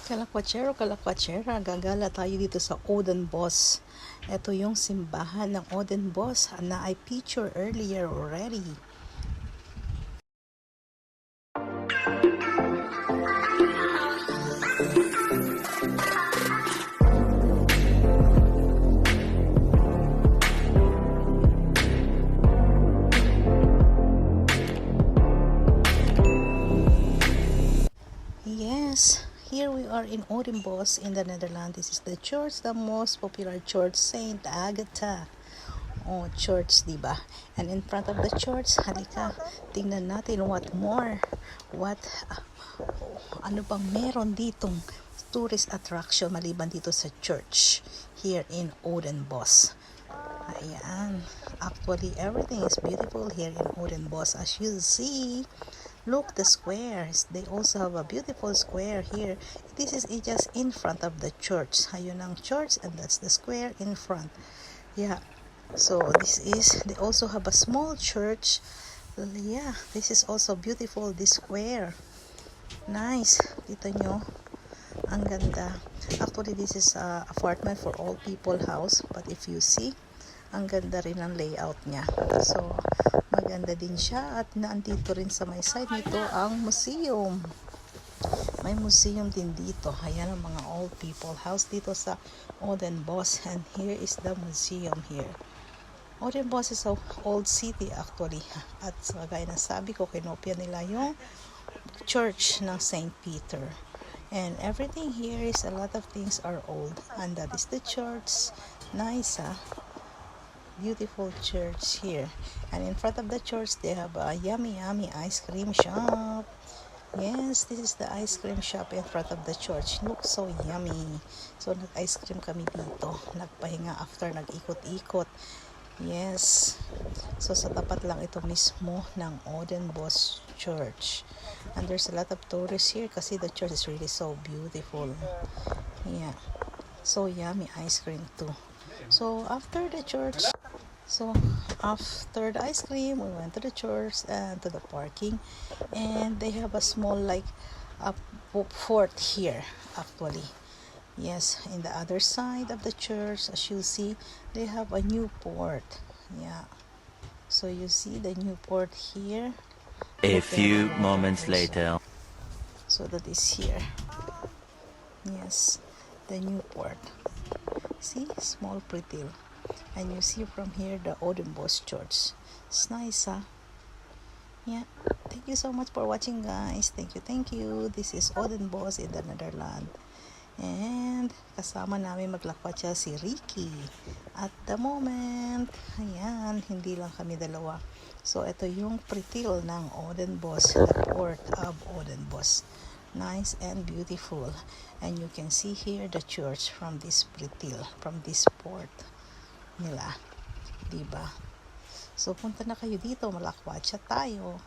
Kalakwatsero, kalakwatsera, gagala tayo dito sa Odenbos. Ito yung simbahan ng Odenbos na I featured earlier already. Yes, here we are in Odenbos in the Netherlands. This is the church, the most popular church, Saint Agatha. Oh, church, diba? And in front of the church, halika, tingnan natin what more. Ano bang meron ditong tourist attraction maliban dito sa church here in Odenbos. Ayan. Actually, everything is beautiful here in Odenbos. As you see, look the squares. They also have a beautiful square here. This is just in front of the church. Ayun ang church and that's the square in front. Yeah. So they also have a small church. Yeah, this is also beautiful, this square. Nice. Dito nyo. Ang ganda. Actually, this is a apartment for all people house. But if you see, ang ganda rin ang layout niya. So, maganda din siya. At naandito rin sa may side nito ang museum. May museum din dito. Ayan ang mga old people house dito sa Odenbos. And here is the museum here. Odenbos is an old city actually. At gaya na sabi ko, kinopya nila yung church ng St. Peter. And everything here is, a lot of things are old. And that is the church. Nice, beautiful church here. And in front of the church, they have a yummy ice cream shop. Yes, this is the ice cream shop in front of the church. Looks so yummy. So, nag-ice cream kami dito. Nagpahinga after nag-ikot-ikot. Yes. So, sa tapat lang ito mismo ng Odenbos Church. And there's a lot of tourists here kasi the church is really so beautiful. Yeah. So, yummy ice cream too. So, after the ice cream, we went to the church and to the parking. And they have a small a fort here, actually. Yes, in the other side of the church, as you see, they have a new port. Yeah. So you see the new port here. A few moments later. So that is here. Yes, the new port. See, small pretty. And you see from here the Odenbos Church. It's nice, Yeah. Thank you so much for watching, guys. Thank you. This is Odenbos in the Netherlands. And kasama namin maglakwatsa si Ricky. At the moment, ayan, hindi lang kami dalawa. So, ito yung pretil ng Odenbos, the port of Odenbos. Nice and beautiful. And you can see here the church from this pretil, from this port nila. Diba? So, punta na kayo dito, malakwatsa tayo.